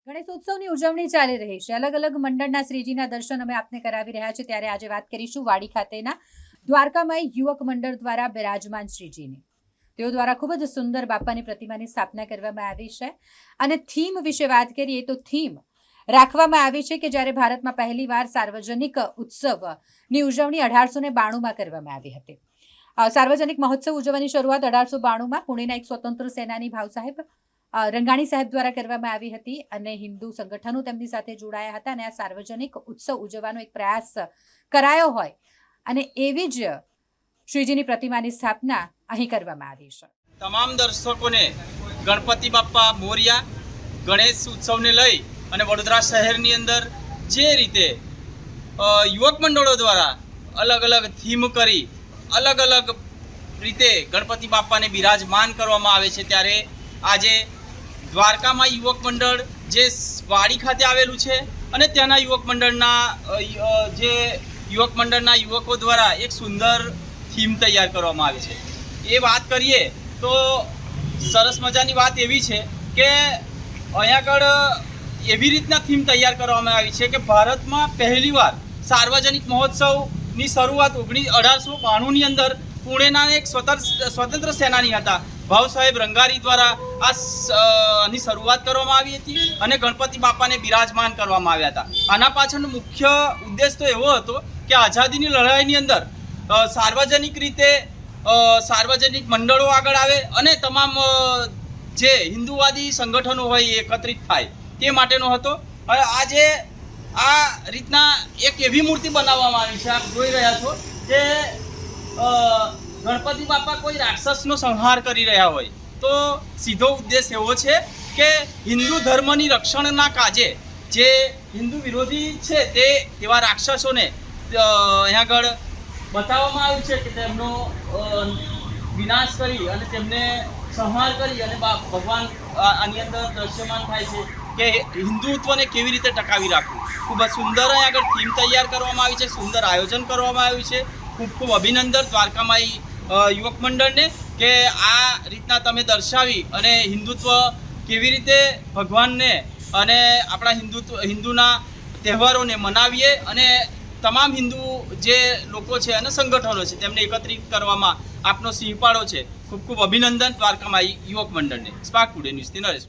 ગણેશોત્સવની ઉજવણી ચાલી રહી છે। અલગ અલગ મંડળના શ્રીજીના દર્શન અમે આપને કરાવી રહ્યા છે। ત્યારે આજે વાત કરીશું વાડી ખાતેના દ્વારકામાઈ યુવક મંડળ દ્વારા બિરાજમાન શ્રીજીની। તેઓ દ્વારા ખૂબ જ સુંદર બાપાની પ્રતિમાની સ્થાપના કરવામાં આવી છે અને થીમ વિશે વાત કરીએ તો થીમ રાખવામાં આવી છે કે જ્યારે ભારતમાં પહેલીવાર સાર્વજનિક ઉત્સવની ઉજવણી 1892માં કરવામાં આવી હતી। સાર્વજનિક મહોત્સવ ઉજવવાની શરૂઆત 1892માં પુણેના એક સ્વતંત્ર સેનાની ભાવ સાહેબ રંગાણી સાહેબ દ્વારા કરવામાં આવી હતી અને હિન્દુ સંગઠનો તેમની સાથે જોડાયા હતા અને આ સાર્વજનિક ઉત્સવ ઉજવવાનો એક પ્રયાસ કરાયો હોય અને એવી જ શ્રીજીની પ્રતિમાની સ્થાપના અહીં કરવામાં આવી છે। તમામ દર્શકોને ગણપતિ બાપ્પા મોરિયા ગણેશ ઉત્સવને લઈ અને વડોદરા શહેરની અંદર જે રીતે યુવક મંડળો દ્વારા અલગ અલગ થીમ કરી અલગ અલગ રીતે ગણપતિ બાપ્પાને બિરાજમાન કરવામાં આવે છે ત્યારે આજે દ્વારકામાં યુવક મંડળ જે વાડી ખાતે આવેલું છે અને ત્યાંના યુવક મંડળના યુવકો દ્વારા એક સુંદર થીમ તૈયાર કરવામાં આવી છે। એ વાત કરીએ તો સરસ મજાની વાત એવી છે કે અહીંયા આગળ એવી રીતના થીમ તૈયાર કરવામાં આવી છે કે ભારતમાં પહેલીવાર સાર્વજનિક મહોત્સવની શરૂઆત 1892ની અંદર પુણેના એક સ્વતંત્ર સેનાની હતા ભાવ સાહેબ રંગારી દ્વારા આની શરૂઆત કરવામાં આવી હતી અને ગણપતિ બાપાને બિરાજમાન કરવામાં આવ્યા હતા। આના પાછળનો મુખ્ય ઉદ્દેશ તો એવો હતો કે આઝાદીની લડાઈની અંદર સાર્વજનિક રીતે સાર્વજનિક મંડળો આગળ આવે અને તમામ જે હિન્દુવાદી સંગઠનો હોય એ એકત્રિત થાય તે માટેનો હતો। હવે આજે આ રીતના એક એવી મૂર્તિ બનાવવામાં આવી છે, આપ જોઈ રહ્યા છો કે ગણપતિ બાપા કોઈ રાક્ષસનો સંહાર કરી રહ્યા હોય તો સીધો ઉદ્દેશ એવો છે કે હિન્દુ ધર્મની રક્ષણના કાજે જે હિન્દુ વિરોધી છે તે એવા રાક્ષસોને અહીંયા આગળ બતાવવામાં આવ્યું છે કે તેમનો વિનાશ કરી અને તેમને સંહાર કરી અને ભગવાન આની અંદર દ્રશ્યમાન થાય છે કે હિન્દુત્વને કેવી રીતે ટકાવી રાખવું। ખૂબ જ સુંદર અહીંયા આગળ થીમ તૈયાર કરવામાં આવી છે, સુંદર આયોજન કરવામાં આવ્યું છે। ખૂબ ખૂબ અભિનંદન દ્વારકામાઈ યુવક મંડળને કે આ રીતના તમે દર્શાવી અને હિન્દુત્વ કેવી રીતે ભગવાનને અને આપણા હિન્દુના તહેવારોને મનાવીએ અને તમામ હિન્દુ જે લોકો છે અને સંગઠનો છે તેમને એકત્રિત કરવામાં આપનો સિંહપાળો છે। ખૂબ ખૂબ અભિનંદન દ્વારકામાઈ યુવક મંડળને। સ્પાર્ક ટુડે ન્યૂઝથી નરેશ।